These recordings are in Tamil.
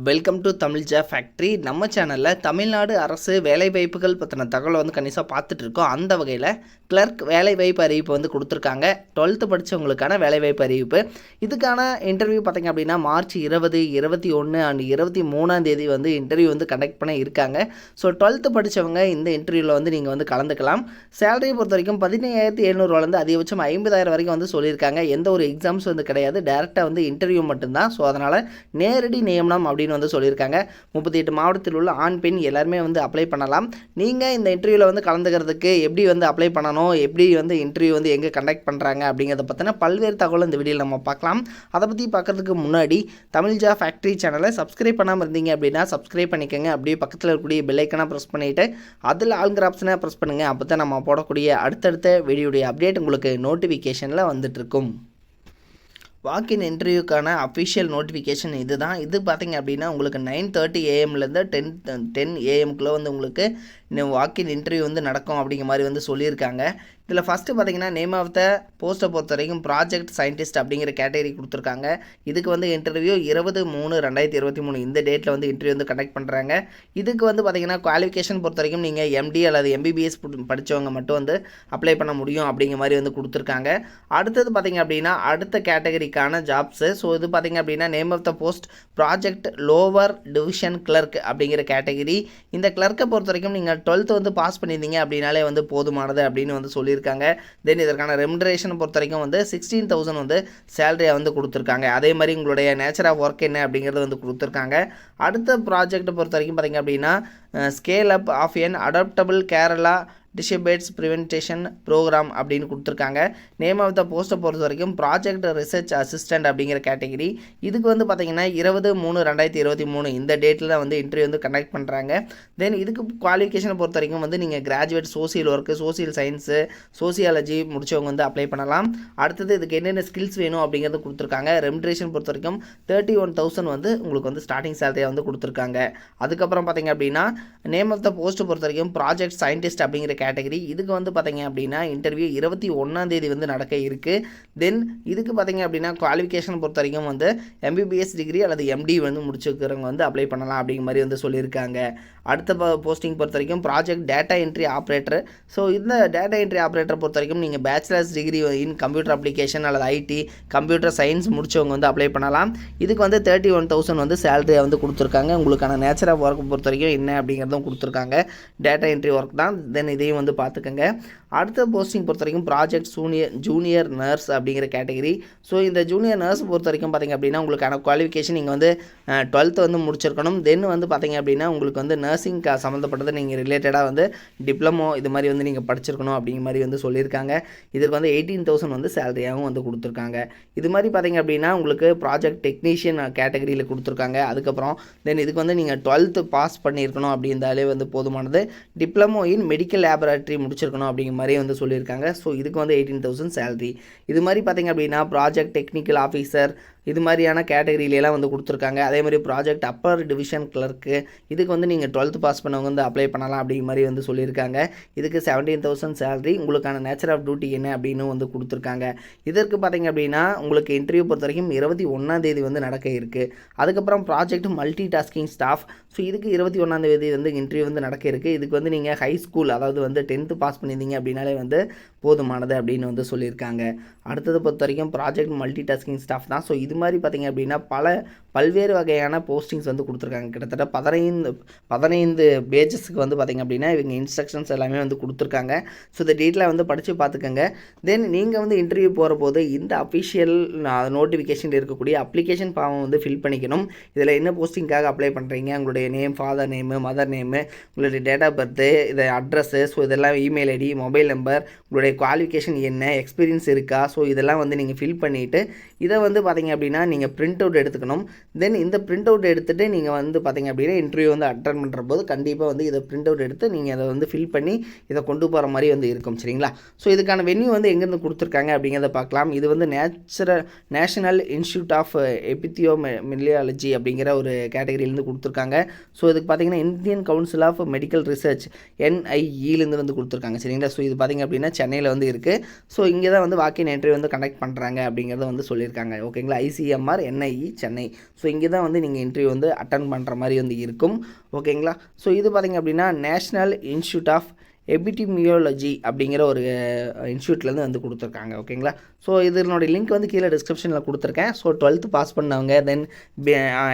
வெல்கம் டு தமிழ் ஜா ஃபேக்ட்ரி. நம்ம சேனலில் தமிழ்நாடு அரசு வேலைவாய்ப்புகள் பற்றின தகவலை கணிசாக பார்த்துட்டு இருக்கோம். அந்த வகையில் கிளர்க் வேலைவாய்ப்பு அறிவிப்பு கொடுத்துருக்காங்க. 12th படித்தவங்களுக்கான வேலைவாய்ப்பு அறிவிப்பு. இதுக்கான இன்டர்வியூ பார்த்திங்க அப்படின்னா மார்ச் 20, 21 அண்ட் 23ஆம் தேதி இன்டர்வியூ கண்டக்ட் பண்ண இருக்காங்க. ஸோ 12th படித்தவங்க இந்த இன்டர்வியூவில் நீங்கள் கலந்துக்கலாம். சேலரியை பொறுத்த வரைக்கும் 15,700 அதிகபட்சம் 50,000 வரைக்கும் சொல்லியிருக்காங்க. எந்த ஒரு எக்ஸாம்ஸ் கிடையாது, டேரெக்டாக இன்டர்வியூ மட்டும்தான். ஸோ அதனால் நேரடி நியமனம் அப்படின்னு சொல்லியிருக்காங்க. 38 மாவட்டத்தில் உள்ள ஆண் பெண் எல்லாருமே அப்ளை பண்ணலாம். நீங்கள் இந்த இன்டர்வியூவில் கலந்துக்கிறதுக்கு எப்படி அப்ளை பண்ணணும், எப்படி இன்டர்வியூ எங்கே கண்டக்ட் பண்ணுறாங்க அப்படிங்கிறத பற்றின பல்வேறு தகவல் இந்த வீடியோவில் நம்ம பார்க்கலாம். அதை பற்றி பார்க்கறதுக்கு முன்னாடி தமிழ் ஜா ஃபேக்ட்ரி சேனலை சப்ஸ்கிரைப் பண்ணாமல் இருந்தீங்க அப்படின்னா சப்ஸ்கிரைப் பண்ணிக்கோங்க. அப்படியே பக்கத்தில் இருக்கக்கூடிய பெல் ஐக்கனை ப்ரெஸ் பண்ணிவிட்டு அதில் ஆளுங்கிற ஆப்ஷனை ப்ரெஸ் பண்ணுங்கள். அப்போ தான் நம்ம போடக்கூடிய அடுத்தடுத்த வீடியோடைய அப்டேட் உங்களுக்கு நோட்டிஃபிகேஷனில் வந்துட்டுருக்கும். வாக்கின் இன்டர்வியூக்கான அஃபிஷியல் நோட்டிஃபிகேஷன் இது தான். இது பார்த்திங்க அப்படின்னா உங்களுக்கு 9:30 AM to 10 AM உங்களுக்கு வாக்கின் இன்டர்வியூ நடக்கும் அப்படிங்கிற மாதிரி சொல்லியிருக்காங்க. இதில் ஃபஸ்ட்டு பார்த்திங்கன்னா நேம் ஆஃப் த போஸ்ட்டை பொறுத்த வரைக்கும் ப்ராஜெக்ட் சயின்டிஸ்ட் அப்படிங்கிற கேட்டகரி கொடுத்துருக்காங்க. இதுக்கு இன்டர்வியூ 20/3/2023 இந்த டேட்டில் இன்டர்வியூ கண்டக்ட் பண்ணுறாங்க. இதுக்கு பார்த்திங்கன்னா குவாலிஃபிகேஷன் பொறுத்த வரைக்கும் நீங்கள் MD அல்லது MBBS படித்தவங்க மட்டும் அப்ளை பண்ண முடியும் அப்படிங்கிற மாதிரி கொடுத்துருக்காங்க. அடுத்தது பார்த்திங்க அப்படின்னா அடுத்த கேட்டகரிக்கான ஜாப்ஸு. ஸோ இது பார்த்திங்க அப்படின்னா name of the post project lower division clerk அப்படிங்கிற கேட்டகரி. இந்த கிளர்க்கை பொறுத்த வரைக்கும் நீங்கள் 12th பாஸ் பண்ணியிருந்தீங்க அப்படின்னாலே போதுமானது அப்படின்னு சொல்லியிருக்காங்க. தென் இதற்கான ரெமுனரேஷன் பொறுத்த வரைக்கும் 16,000 சேலரியாக கொடுத்துருக்காங்க. அதே மாதிரி உங்களுடைய நேச்சர் ஆஃப் ஒர்க் என்ன அப்படிங்கிறது கொடுத்துருக்காங்க. அடுத்த ப்ராஜெக்ட்டை பொறுத்த வரைக்கும் பார்த்திங்க அப்படின்னா scale up of an adaptable Kerala disabilities prevention programme அப்படின்னு கொடுத்துருக்காங்க. நேம் ஆஃப் த போஸ்ட்டை பொறுத்த வரைக்கும் ப்ராஜெக்ட் ரிசர்ச் அசிஸ்டன்ட் அப்படிங்கிற கேட்டகரி. இதுக்கு பார்த்தீங்கன்னா 20/3/2023 இந்த டேட்டில் தான் இன்டர்வியூ கண்டக்ட் பண்ணுறாங்க. தென் இதுக்கு குவாலிஃபிகேஷனை பொறுத்த வரைக்கும் நீங்கள் graduate social work, social science, sociology முடித்தவங்க அப்ளை பண்ணலாம். அடுத்தது இதுக்கு என்னென்ன ஸ்கில்ஸ் வேணும் அப்படிங்கிறது கொடுத்துருக்காங்க. ரெமுனரேஷன் பொறுத்த வரைக்கும் 31,000 உங்களுக்கு ஸ்டார்டிங் சேலரியாக கொடுத்துருக்காங்க. அதுக்கப்புறம் பார்த்திங்க அப்படின்னா நேம் ஆஃப் த போஸ்ட்டை பொறுத்த வரைக்கும் ப்ராஜெக்ட் சயின்டிஸ்ட் அப்படிங்கிற கேட்டகரி. இதுக்கு பார்த்தீங்க அப்படின்னா இன்டர்வியூ 21ஆம் தேதி நடக்க இருக்குது. தென் இதுக்கு பார்த்தீங்க அப்படின்னா குவாலிஃபிகேஷன் பொறுத்த வரைக்கும் MBBS டிகிரி அல்லது MD முடிச்சிருக்கிறவங்க அப்ளை பண்ணலாம் அப்படிங்கிற மாதிரி சொல்லியிருக்காங்க. அடுத்த போஸ்டிங் பொறுத்த வரைக்கும் project data entry operator. So இந்த டேட்டா என்ட்ரி ஆப்ரேட்டர் பொறுத்த வரைக்கும் நீங்கள் bachelors degree in computer application அல்லது IT கம்ப்யூட்டர் சயின்ஸ் முடிச்சவங்க அப்ளை பண்ணலாம். இதுக்கு 31,000 சேலரியாக கொடுத்துருக்காங்க. உங்களுக்கான நேச்சர் ஆஃப் ஒர்க் பொறுத்த வரைக்கும் என்ன அப்படிங்கிறதும் கொடுத்துருக்காங்க. டேட்டா என்ட்ரி ஒர்க் தான். தென் இதையும் பார்த்துக்கோங்க. அடுத்த போஸ்டிங் பொறுத்த வரைக்கும் ப்ராஜெக்ட் ஜூனியர் நர்ஸ் அப்படிங்கிற கேட்டகரி. ஸோ இந்த ஜூனியர் நர்ஸ் பொறுத்த வரைக்கும் பார்த்திங்க அப்படின்னா உங்களுக்கான குவாலிஃபிகேஷன் நீங்கள் 12th முடிச்சிருக்கணும். தென் பார்த்திங்க அப்படின்னா உங்களுக்கு நர்சிங் சம்மந்தப்பட்டது நீங்கள் ரிலேட்டடாக டிப்ளமோ இது மாதிரி நீங்கள் படிச்சிருக்கணும் அப்படிங்கிற மாதிரி சொல்லியிருக்காங்க. இதுக்கு 18,000 சேலரியாகவும் கொடுத்துருக்காங்க. இது மாதிரி பார்த்திங்க அப்படின்னா உங்களுக்கு ப்ராஜெக்ட் டெக்னீஷியன் கேட்டகரியில் கொடுத்துருக்காங்க. அதுக்கப்புறம் தென் இதுக்கு நீங்கள் 12th பாஸ் பண்ணியிருக்கணும் அப்படின்னாலே போதுமானது. டிப்ளமோ இன் மெடிக்கல் லேபரேட்டரி முடிச்சிருக்கணும் அப்படிங்கிற மாதிரி சொல்லியிருக்காங்க. ஸோ இதுக்கு 18,000 சேலரி. இது மாதிரி பார்த்திங்க அப்படின்னா ப்ராஜெக்ட் டெக்னிக்கல் ஆஃபீஸர் இது மாதிரியான கேட்டகரியிலலாம் கொடுத்துருக்காங்க. அதே மாதிரி ப்ராஜெக்ட் அப்பர் டிவிஷன் கிளர்க்கு இதுக்கு நீங்கள் 12th பாஸ் பண்ணவங்க அப்ளை பண்ணலாம் அப்படிங்கிற மாதிரி சொல்லியிருக்காங்க. இதுக்கு 17,000 சேலரி. உங்களுக்கான நேச்சர் ஆஃப் டியூட்டி என்ன அப்படின்னு கொடுத்துருக்காங்க. இதற்கு பார்த்திங்க அப்படின்னா உங்களுக்கு இன்டர்வியூ பொறுத்த வரைக்கும் 21ஆம் தேதி நடக்க இருக்குது. அதுக்கப்புறம் project multi tasking staff. So இதுக்கு 21ஆம் தேதி இன்டர்வியூ நடக்க இருக்குது. இதுக்கு நீங்கள் ஹை ஸ்கூல் அதாவது 10th பாஸ் பண்ணியிருந்தீங்க அப்படின்னாலே போதுமானது அப்படின்னு சொல்லியிருக்காங்க. அடுத்தது பொறுத்த வரைக்கும் ப்ராஜெக்ட் மல்டி டாஸ்கிங் ஸ்டாஃப் தான். ஸோ இது மாதிரி பார்த்திங்க அப்படின்னா பல்வேறு வகையான போஸ்டிங்ஸ் கொடுத்துருக்காங்க. கிட்டத்தட்ட 15 பேஜஸ்க்கு பார்த்திங்க அப்படின்னா இவங்க இன்ஸ்ட்ரக்ஷன்ஸ் எல்லாமே கொடுத்துருக்காங்க. ஸோ இந்த டீட்டெயிலாக படித்து பார்த்துக்கோங்க. தென் நீங்கள் இன்டர்வியூ போகிற போது இந்த அஃபிஷியல் நோட்டிஃபிகேஷனில் இருக்கக்கூடிய அப்ளிகேஷன் ஃபார்மை ஃபில் பண்ணிக்கணும். இதில் என்ன போஸ்டிங்காக அப்ளை பண்ணுறீங்க, உங்களுடைய name, father name, mother name, உங்களுடைய டேட் ஆஃப் பர்த்து, இது அட்ரஸ்ஸு, ஸோ இதெல்லாம் இமெயில் ஐடி, மொபைல் நம்பர், உங்களுடைய குவாலிஃபிகேஷன் என்ன, எக்ஸ்பீரியன்ஸ் இருக்கா, ஸோ இதெல்லாம் நீங்கள் ஃபில் பண்ணிவிட்டு இதை பார்த்திங்க அப்படின்னா நீங்கள் பிரிண்ட் அவுட் எடுத்துக்கணும். தென் இந்த பிரிண்ட் அவுட் எடுத்துகிட்டு நீங்கள் பார்த்திங்க அப்படின்னா இன்டர்வியூ அட்டெண்ட் பண்ணுற போது கண்டிப்பாக இதை பிரிண்ட் அவுட் எடுத்து நீங்கள் அதை ஃபில் பண்ணி இதை கொண்டு போகிற மாதிரி இருக்கும். சரிங்களா? ஸோ இதுக்கான வென்யூ எங்கேருந்து கொடுத்துருக்காங்க அப்படிங்கிறத பார்க்கலாம். இது நேஷனல் இன்ஸ்டியூட் ஆஃப் எபித்தியோமெலியாலஜி அப்படிங்கிற ஒரு கேட்டகரியிலேருந்து கொடுத்துருக்காங்க. ஸோ இதுக்கு பார்த்திங்கன்னா Indian council of medical research NIEலேருந்து கொடுத்துருக்காங்க. சரிங்களா? ஸோ இது பார்த்திங்க அப்படின்னா சென்னையில் இருக்குது. ஸோ இங்கே தான் வாக்கின் இன்டர்வியூ கண்டக்ட் பண்ணுறாங்க அப்படிங்கிறத சொல்லியிருக்காங்க. ஓகேங்களா? ICMR NIE Chennai. So so இங்கே தான் வந்து நீங்கள் இன்டர்வியூ வந்து அட்டன் பண்ணுற மாதிரி வந்து இருக்கும். ஓகேங்களா. ஸோ இது பார்த்திங்க அப்படின்னா நேஷ்னல் இன்ஸ்டியூட் ஆஃப் எபிடிமியாலஜி அப்படிங்கிற ஒரு இன்ஸ்டியூட்லேருந்து வந்து கொடுத்துருக்காங்க. ஓகேங்களா. ஸோ இதனுடைய லிங்க் வந்து கீழே டிஸ்கிரிப்ஷனில் கொடுத்துருக்கேன். ஸோ 12th பாஸ் பண்ணவங்க தென்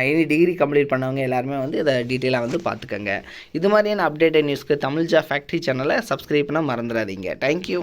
எனி டிகிரி கம்ப்ளீட் பண்ணவங்க எல்லாருமே வந்து இதை டீட்டெயிலாக வந்து பார்த்துக்கோங்க. இது மாதிரியான அப்டேட்டட் நியூஸ்க்கு தமிழ் ஜாப் ஃபேக்ட்ரி சேனலை சப்ஸ்கிரைப் பண்ண மறந்துடாதீங்க. தேங்க்யூ.